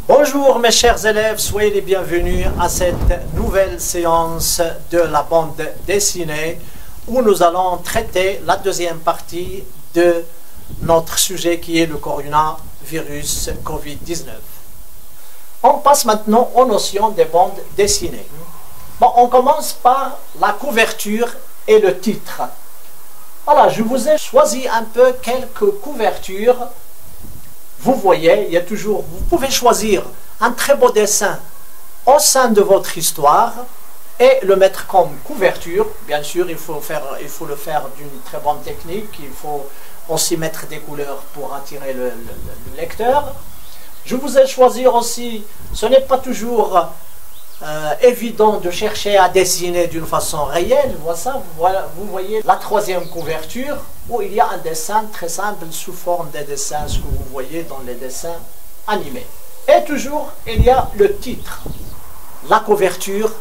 Bonjour mes chers élèves, soyez les bienvenus à cette nouvelle séance de la bande dessinée où nous allons traiter la deuxième partie de notre sujet qui est le coronavirus Covid-19. On passe maintenant aux notions des bandes dessinées. Bon, on commence par la couverture et le titre. Voilà, je vous ai choisi un peu quelques couvertures. Vous voyez, il y a toujours, vous pouvez choisir un très beau dessin au sein de votre histoire et le mettre comme couverture. Bien sûr, il faut le faire d'une très bonne technique. Il faut aussi mettre des couleurs pour attirer le lecteur. Je vous ai choisi aussi, ce n'est pas toujours évident de chercher à dessiner d'une façon réelle. Voilà, vous voyez la troisième couverture où il y a un dessin très simple sous forme des dessins, ce que vous voyez dans les dessins animés. Et toujours, il y a le titre. La couverture,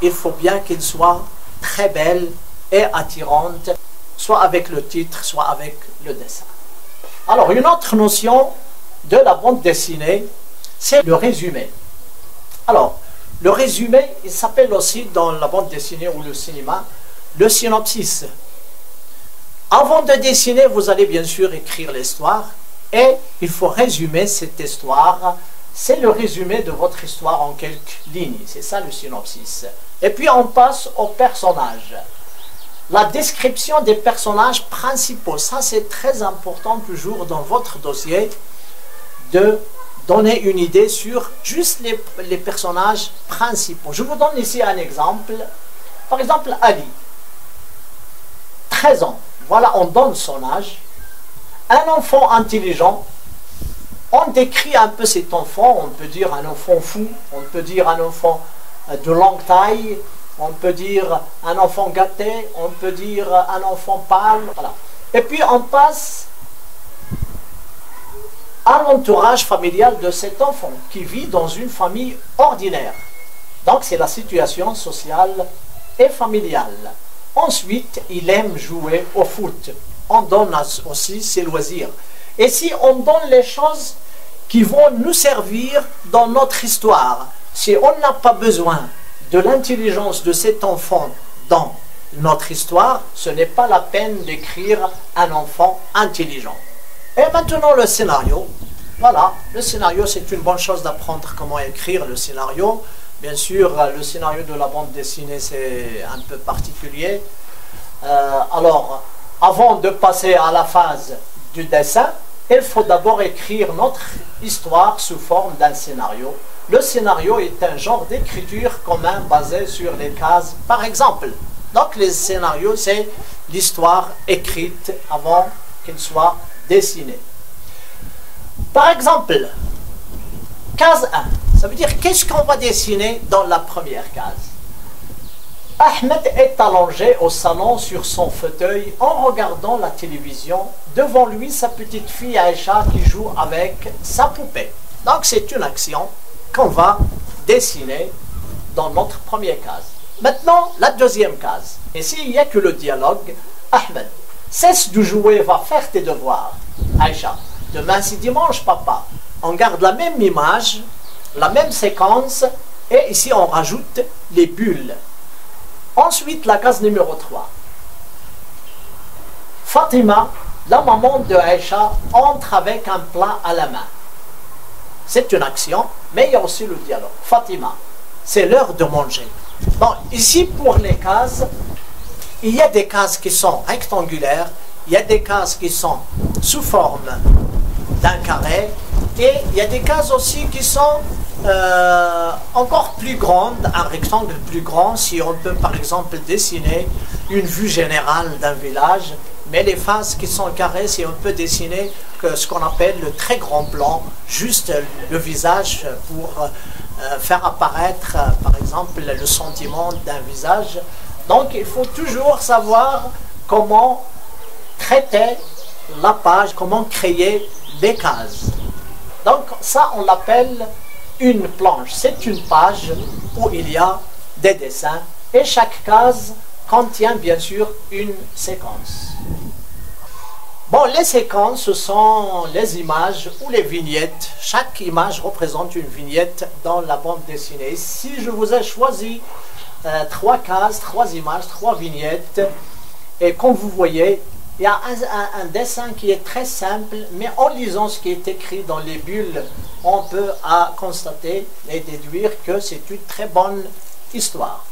il faut bien qu'il soit très belle et attirante, soit avec le titre, soit avec le dessin. Alors, une autre notion de la bande dessinée, c'est le résumé. Alors, le résumé, il s'appelle aussi dans la bande dessinée ou le cinéma, le synopsis. Avant de dessiner, vous allez bien sûr écrire l'histoire et il faut résumer cette histoire. C'est le résumé de votre histoire en quelques lignes. C'est ça le synopsis. Et puis on passe aux personnages. La description des personnages principaux. Ça c'est très important toujours dans votre dossier de donner une idée sur juste les personnages principaux. Je vous donne ici un exemple. Par exemple, Ali. 13 ans. Voilà, on donne son âge. Un enfant intelligent. On décrit un peu cet enfant. On peut dire un enfant fou. On peut dire un enfant de longue taille. On peut dire un enfant gâté. On peut dire un enfant pâle. Voilà. Et puis on passe à l'entourage familial de cet enfant qui vit dans une famille ordinaire. Donc c'est la situation sociale et familiale. Ensuite, il aime jouer au foot. On donne aussi ses loisirs. Et si on donne les choses qui vont nous servir dans notre histoire, si on n'a pas besoin de l'intelligence de cet enfant dans notre histoire, ce n'est pas la peine d'écrire un enfant intelligent. Et maintenant le scénario. Voilà, le scénario c'est une bonne chose d'apprendre comment écrire le scénario. Bien sûr, le scénario de la bande dessinée c'est un peu particulier. Alors, avant de passer à la phase du dessin, il faut d'abord écrire notre histoire sous forme d'un scénario. Le scénario est un genre d'écriture commun basé sur les cases, par exemple. Donc les scénarios c'est l'histoire écrite avant qu'elle soit dessinée. Par exemple, case 1, ça veut dire qu'est-ce qu'on va dessiner dans la première case. Ahmed est allongé au salon sur son fauteuil en regardant la télévision. Devant lui, sa petite fille Aïcha qui joue avec sa poupée. Donc c'est une action qu'on va dessiner dans notre première case. Maintenant, la deuxième case. Ici, il n'y a que le dialogue. Ahmed, cesse de jouer, va faire tes devoirs. Aïcha, demain c'est dimanche papa. On garde la même image, la même séquence et ici on rajoute les bulles. Ensuite la case numéro 3. Fatima, la maman de Aïcha, entre avec un plat à la main. C'est une action, mais il y a aussi le dialogue. Fatima, c'est l'heure de manger. Bon, ici pour les cases, il y a des cases qui sont rectangulaires, il y a des cases qui sont sous forme d'un carré et il y a des cases aussi qui sont encore plus grandes, un rectangle plus grand si on peut par exemple dessiner une vue générale d'un village, mais les faces qui sont carrées si on peut dessiner ce qu'on appelle le très grand plan, juste le visage pour faire apparaître par exemple le sentiment d'un visage. Donc il faut toujours savoir comment traiter la page, comment créer des cases. Donc ça on l'appelle une planche. C'est une page où il y a des dessins et chaque case contient bien sûr une séquence. Bon, les séquences, ce sont les images ou les vignettes. Chaque image représente une vignette dans la bande dessinée. Ici, je vous ai choisi 3 cases, 3 images, 3 vignettes. Et comme vous voyez, il y a un dessin qui est très simple, mais en lisant ce qui est écrit dans les bulles, on peut constater et déduire que c'est une très bonne histoire.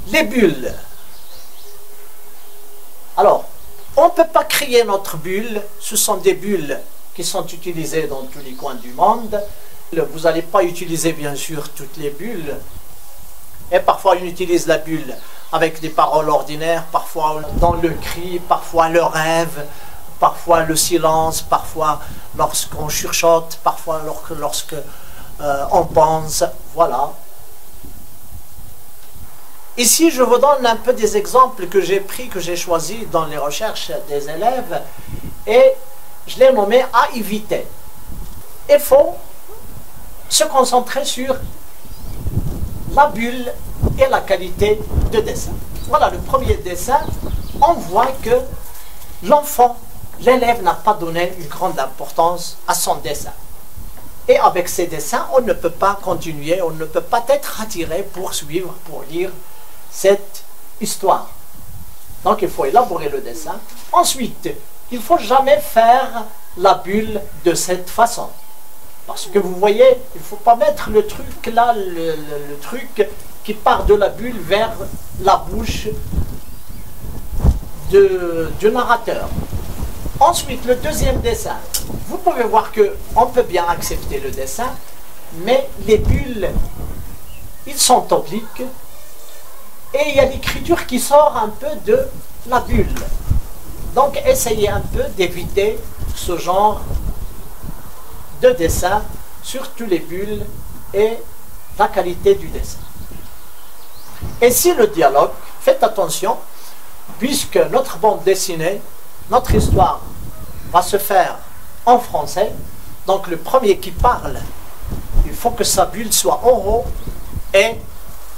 Les bulles. Alors, on ne peut pas créer notre bulle. Ce sont des bulles qui sont utilisées dans tous les coins du monde. Vous n'allez pas utiliser bien sûr toutes les bulles. Et parfois on utilise la bulle avec des paroles ordinaires, parfois dans le cri, parfois le rêve, parfois le silence, parfois lorsqu'on chuchote, parfois lorsque on pense. Voilà. Ici, je vous donne un peu des exemples que j'ai pris, que j'ai choisis dans les recherches des élèves, et je les nommés à éviter. Il faut se concentrer sur la bulle et la qualité de dessin. Voilà le premier dessin. On voit que l'enfant, l'élève n'a pas donné une grande importance à son dessin. Et avec ces dessins, on ne peut pas continuer, on ne peut pas être attiré pour suivre, pour lire cette histoire. Donc il faut élaborer le dessin. Ensuite, il ne faut jamais faire la bulle de cette façon. Parce que vous voyez, il ne faut pas mettre le truc là, le truc qui part de la bulle vers la bouche du narrateur. Ensuite, le deuxième dessin. Vous pouvez voir qu'on peut bien accepter le dessin, mais les bulles, ils sont obliques. Et il y a l'écriture qui sort un peu de la bulle. Donc essayez un peu d'éviter ce genre de dessin, surtout les bulles et la qualité du dessin. Et si le dialogue, faites attention, puisque notre bande dessinée, notre histoire va se faire en français, donc le premier qui parle, il faut que sa bulle soit en haut et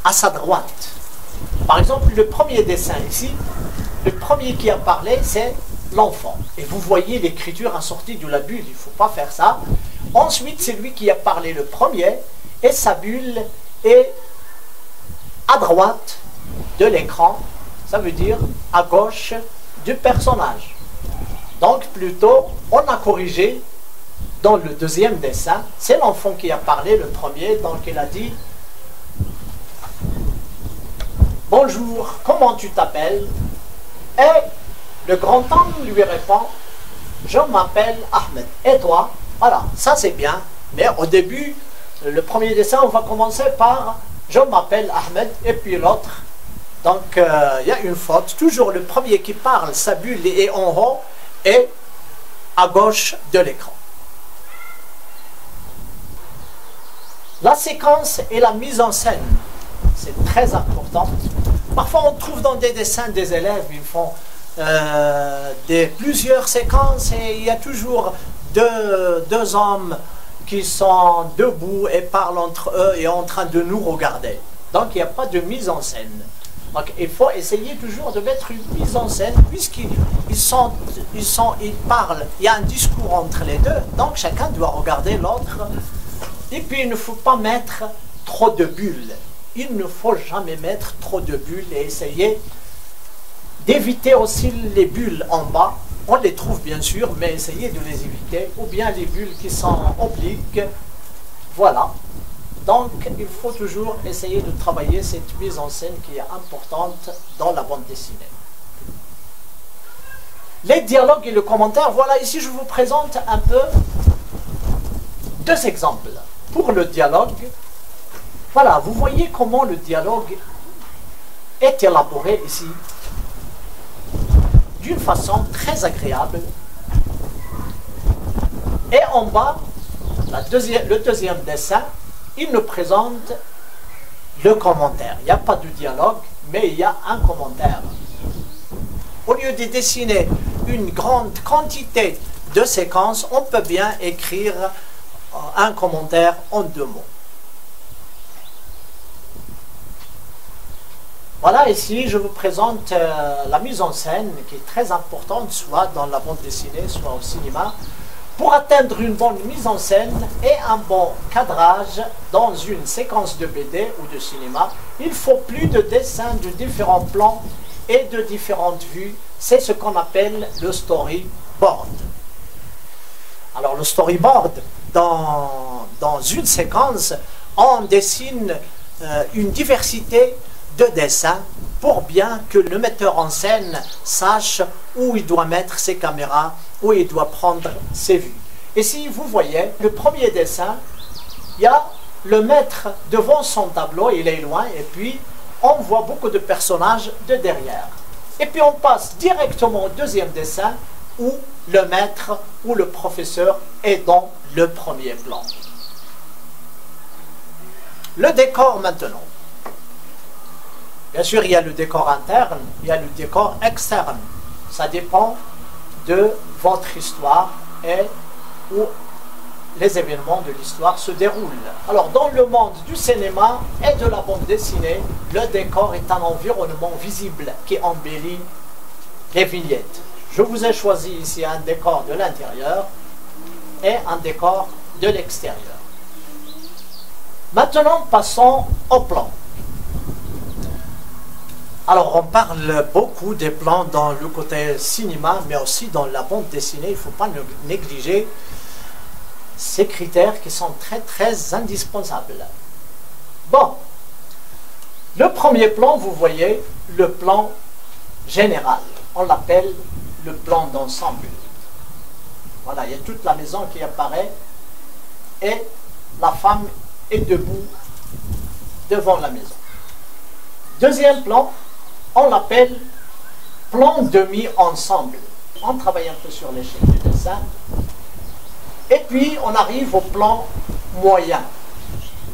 à sa droite. Par exemple, le premier dessin ici, le premier qui a parlé, c'est l'enfant. Et vous voyez l'écriture assortie de la bulle, il ne faut pas faire ça. Ensuite, c'est lui qui a parlé le premier, et sa bulle est à droite de l'écran, ça veut dire à gauche du personnage. Donc plutôt, on a corrigé dans le deuxième dessin, c'est l'enfant qui a parlé le premier, donc il a dit « Bonjour, comment tu t'appelles ?» Et le grand homme lui répond « Je m'appelle Ahmed. Et toi ?» Voilà, ça c'est bien. Mais au début, le premier dessin, on va commencer par « Je m'appelle Ahmed » et puis l'autre. Donc il y a une faute. Toujours le premier qui parle, sa bulle est en haut et à gauche de l'écran. La séquence et la mise en scène, c'est très important. Parfois, on trouve dans des dessins des élèves, ils font plusieurs séquences et il y a toujours deux hommes qui sont debout et parlent entre eux et en train de nous regarder. Donc, il n'y a pas de mise en scène. Donc, il faut essayer toujours de mettre une mise en scène puisqu'ils parlent. Il y a un discours entre les deux, donc chacun doit regarder l'autre. Et puis, il ne faut pas mettre trop de bulles. Il ne faut jamais mettre trop de bulles et essayer d'éviter aussi les bulles en bas. On les trouve bien sûr, mais essayez de les éviter. Ou bien les bulles qui sont obliques. Voilà. Donc, il faut toujours essayer de travailler cette mise en scène qui est importante dans la bande dessinée. Les dialogues et le commentaire. Voilà, ici je vous présente un peu deux exemples. Pour le dialogue, voilà, vous voyez comment le dialogue est élaboré ici d'une façon très agréable. Et en bas, le deuxième dessin, il nous présente le commentaire. Il n'y a pas de dialogue, mais il y a un commentaire. Au lieu de dessiner une grande quantité de séquences, on peut bien écrire un commentaire en 2 mots. Voilà, ici je vous présente la mise en scène qui est très importante, soit dans la bande dessinée, soit au cinéma. Pour atteindre une bonne mise en scène et un bon cadrage dans une séquence de BD ou de cinéma, il faut plus de dessins de différents plans et de différentes vues. C'est ce qu'on appelle le storyboard. Alors le storyboard, dans une séquence, on dessine une diversité de dessins pour bien que le metteur en scène sache où il doit mettre ses caméras, où il doit prendre ses vues. Et si vous voyez, le premier dessin, il y a le maître devant son tableau, il est loin, et puis on voit beaucoup de personnages de derrière. Et puis on passe directement au deuxième dessin, où le maître ou le professeur est dans le premier plan. Le décor maintenant. Bien sûr, il y a le décor interne, il y a le décor externe. Ça dépend de votre histoire et où les événements de l'histoire se déroulent. Alors, dans le monde du cinéma et de la bande dessinée, le décor est un environnement visible qui embellit les vignettes. Je vous ai choisi ici un décor de l'intérieur et un décor de l'extérieur. Maintenant, passons au plan. Alors, on parle beaucoup des plans dans le côté cinéma, mais aussi dans la bande dessinée. Il ne faut pas négliger ces critères qui sont très, très indispensables. Bon, le premier plan, vous voyez, le plan général. On l'appelle le plan d'ensemble. Voilà, il y a toute la maison qui apparaît et la femme est debout devant la maison. Deuxième plan, on l'appelle plan demi-ensemble. On travaille un peu sur l'échelle du dessin. Et puis, on arrive au plan moyen.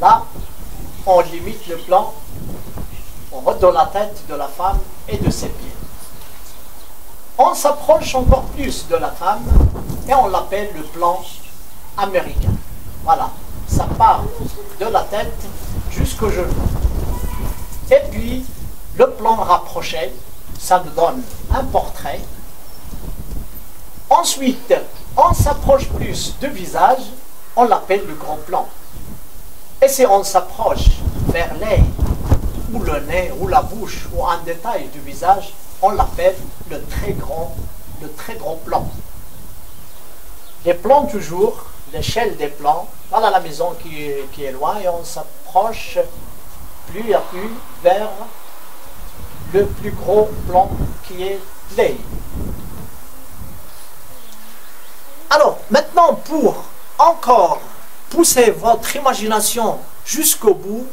Là, on limite le plan, on redonne la tête de la femme et de ses pieds. On s'approche encore plus de la femme et on l'appelle le plan américain. Voilà, ça part de la tête jusqu'au genou. Et puis, le plan rapproché, ça nous donne un portrait. Ensuite, on s'approche plus du visage, on l'appelle le grand plan. Et si on s'approche vers l'œil, ou le nez, ou la bouche, ou un détail du visage, on l'appelle le très grand plan. Les plans toujours, l'échelle des plans, voilà la maison qui est loin, et on s'approche plus à plus vers le plus gros plan qui est l'œil. Alors, maintenant, pour encore pousser votre imagination jusqu'au bout,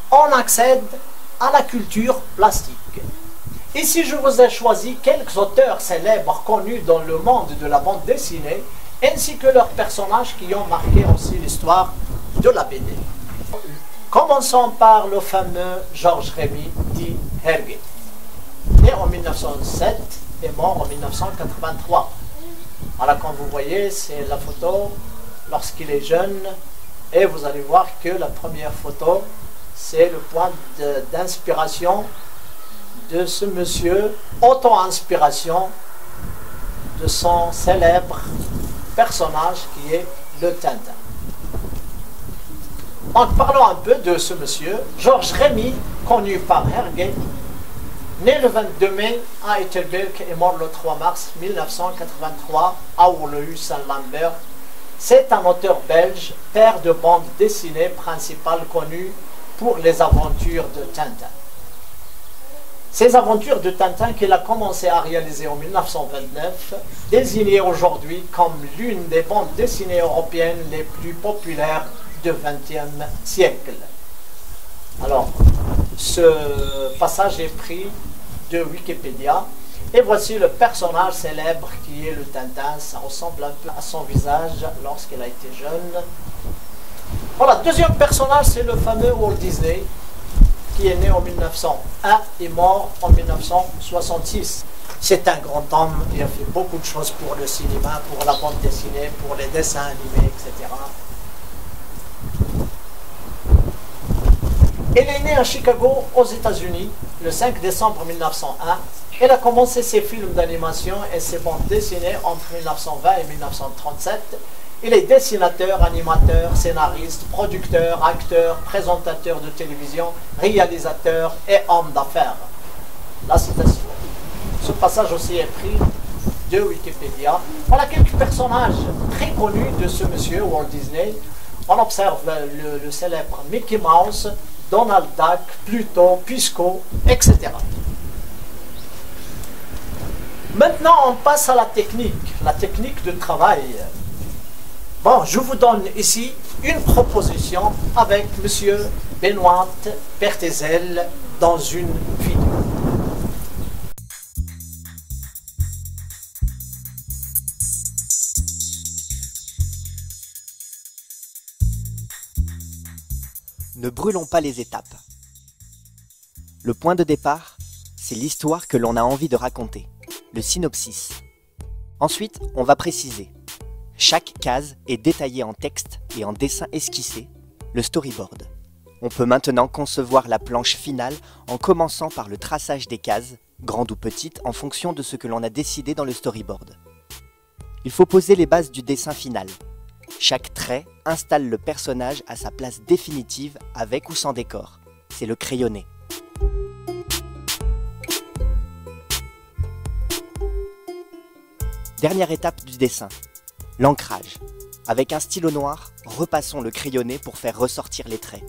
on accède à la culture plastique. Ici, je vous ai choisi quelques auteurs célèbres connus dans le monde de la bande dessinée, ainsi que leurs personnages qui ont marqué aussi l'histoire de la BD. Commençons par le fameux Georges Rémy, dit Hergé, né en 1907 et mort en 1983. Voilà, comme vous voyez, c'est la photo lorsqu'il est jeune, et vous allez voir que la première photo, c'est le point d'inspiration de ce monsieur, auto-inspiration de son célèbre personnage qui est le Tintin. Donc parlons un peu de ce monsieur, Georges Rémy, connu par Hergé, né le 22 mai à Ettelberg et mort le 3 mars 1983 à Orlehus-Saint-Lambert. C'est un auteur belge, père de bande dessinée principale connu pour les aventures de Tintin. Ces aventures de Tintin qu'il a commencé à réaliser en 1929, désignées aujourd'hui comme l'une des bandes dessinées européennes les plus populaires du XXe siècle. Alors, ce passage est pris de Wikipédia. Et voici le personnage célèbre qui est le Tintin. Ça ressemble un peu à son visage lorsqu'il a été jeune. Voilà, deuxième personnage, c'est le fameux Walt Disney, qui est né en 1901 et mort en 1966. C'est un grand homme, il a fait beaucoup de choses pour le cinéma, pour la bande dessinée, pour les dessins animés, etc. Il est né à Chicago, aux États-Unis, le 5 décembre 1901. Elle a commencé ses films d'animation et ses bandes dessinées entre 1920 et 1937. Il est dessinateur, animateur, scénariste, producteur, acteur, présentateur de télévision, réalisateur et homme d'affaires. La citation. Ce passage aussi est pris de Wikipédia. Voilà quelques personnages très connus de ce monsieur Walt Disney. On observe le célèbre Mickey Mouse, Donald Duck, Pluto, Pisco, etc. Maintenant, on passe à la technique de travail. Bon, je vous donne ici une proposition avec M. Benoît Berthézel dans une vidéo. Ne brûlons pas les étapes. Le point de départ, c'est l'histoire que l'on a envie de raconter, le synopsis. Ensuite, on va préciser. Chaque case est détaillée en texte et en dessin esquissé, le storyboard. On peut maintenant concevoir la planche finale en commençant par le traçage des cases, grandes ou petites, en fonction de ce que l'on a décidé dans le storyboard. Il faut poser les bases du dessin final. Chaque trait installe le personnage à sa place définitive avec ou sans décor. C'est le crayonné. Dernière étape du dessin, l'ancrage. Avec un stylo noir, repassons le crayonné pour faire ressortir les traits.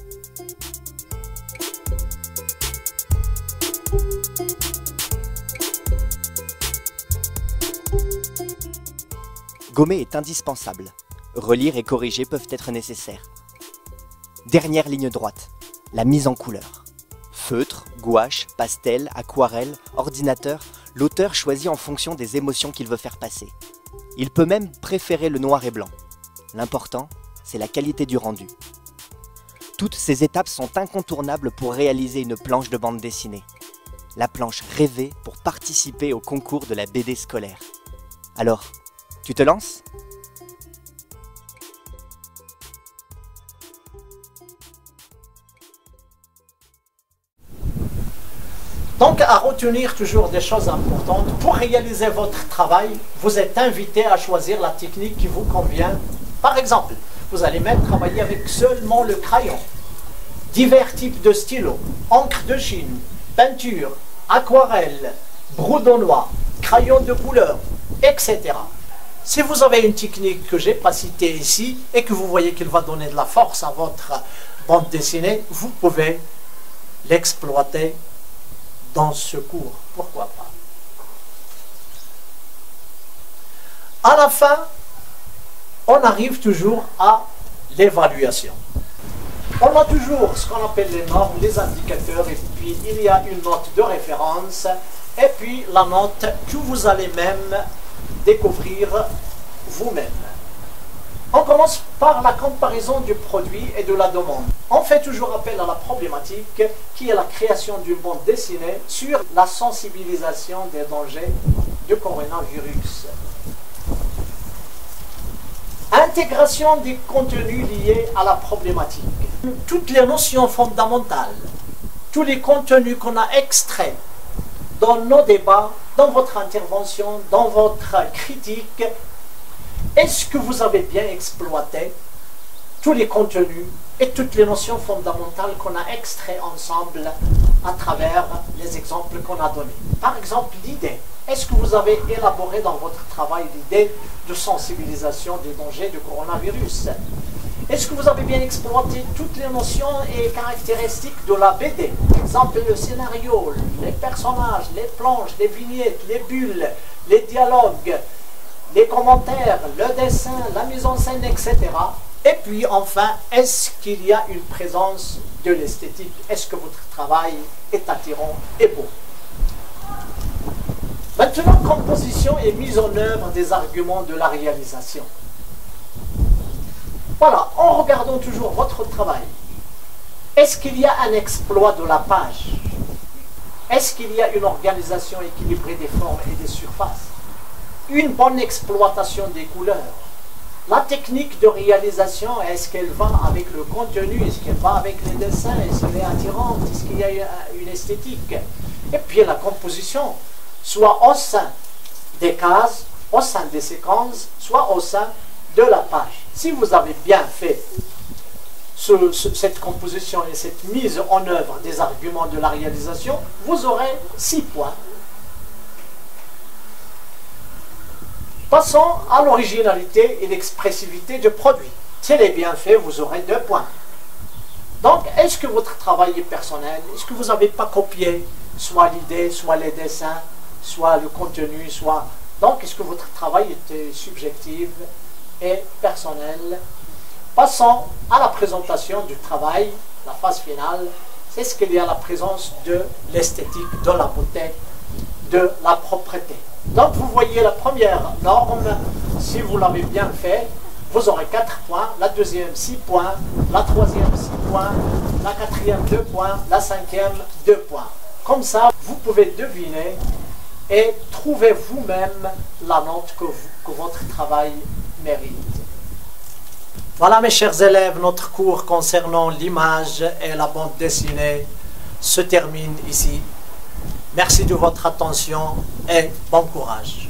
Gommer est indispensable. Relire et corriger peuvent être nécessaires. Dernière ligne droite, la mise en couleur. Feutre, gouache, pastel, aquarelle, ordinateur, l'auteur choisit en fonction des émotions qu'il veut faire passer. Il peut même préférer le noir et blanc. L'important, c'est la qualité du rendu. Toutes ces étapes sont incontournables pour réaliser une planche de bande dessinée. La planche rêvée pour participer au concours de la BD scolaire. Alors, tu te lances ? Donc, à retenir toujours des choses importantes. Pour réaliser votre travail, vous êtes invité à choisir la technique qui vous convient. Par exemple, vous allez même travailler avec seulement le crayon. Divers types de stylos, encre de Chine, peinture, aquarelle, broudonnois, crayon de couleur, etc. Si vous avez une technique que je n'ai pas citée ici et que vous voyez qu'il va donner de la force à votre bande dessinée, vous pouvez l'exploiter dans ce cours, pourquoi pas. À la fin, on arrive toujours à l'évaluation. On a toujours ce qu'on appelle les normes, les indicateurs, et puis il y a une note de référence, et puis la note que vous allez même découvrir vous-même. On commence par la comparaison du produit et de la demande. On fait toujours appel à la problématique qui est la création d'une bande dessinée sur la sensibilisation des dangers du coronavirus. Intégration des contenus liés à la problématique. Toutes les notions fondamentales, tous les contenus qu'on a extraits dans nos débats, dans votre intervention, dans votre critique. Est-ce que vous avez bien exploité tous les contenus et toutes les notions fondamentales qu'on a extraits ensemble à travers les exemples qu'on a donnés? Par exemple, l'idée. Est-ce que vous avez élaboré dans votre travail l'idée de sensibilisation des dangers du coronavirus? Est-ce que vous avez bien exploité toutes les notions et caractéristiques de la BD? Par exemple, le scénario, les personnages, les planches, les vignettes, les bulles, les dialogues, les commentaires, le dessin, la mise en scène, etc. Et puis enfin, est-ce qu'il y a une présence de l'esthétique? Est-ce que votre travail est attirant et beau? Maintenant, composition et mise en œuvre des arguments de la réalisation. Voilà, en regardant toujours votre travail, est-ce qu'il y a un exploit de la page? Est-ce qu'il y a une organisation équilibrée des formes et des surfaces? Une bonne exploitation des couleurs, La technique de réalisation, est-ce qu'elle va avec le contenu? Est-ce qu'elle va avec les dessins? Est-ce qu'elle est attirante? Est-ce qu'il y a une esthétique? Et puis la composition, soit au sein des cases, au sein des séquences, soit au sein de la page. Si vous avez bien fait cette composition et cette mise en œuvre des arguments de la réalisation, vous aurez 6 points. Passons à l'originalité et l'expressivité du produit. S'il est bien fait, vous aurez 2 points. Donc, est-ce que votre travail est personnel? Est-ce que vous n'avez pas copié soit l'idée, soit les dessins, soit le contenu, soit... Donc, est-ce que votre travail était subjectif et personnel? Passons à la présentation du travail, la phase finale. C'est ce qu'il y a la présence de l'esthétique, de la beauté, de la propreté. Donc, vous voyez la première norme, si vous l'avez bien fait, vous aurez 4 points, la deuxième 6 points, la troisième 6 points, la quatrième 2 points, la cinquième 2 points. Comme ça, vous pouvez deviner et trouver vous-même la note que votre travail mérite. Voilà mes chers élèves, notre cours concernant l'image et la bande dessinée se termine ici. Merci de votre attention et bon courage.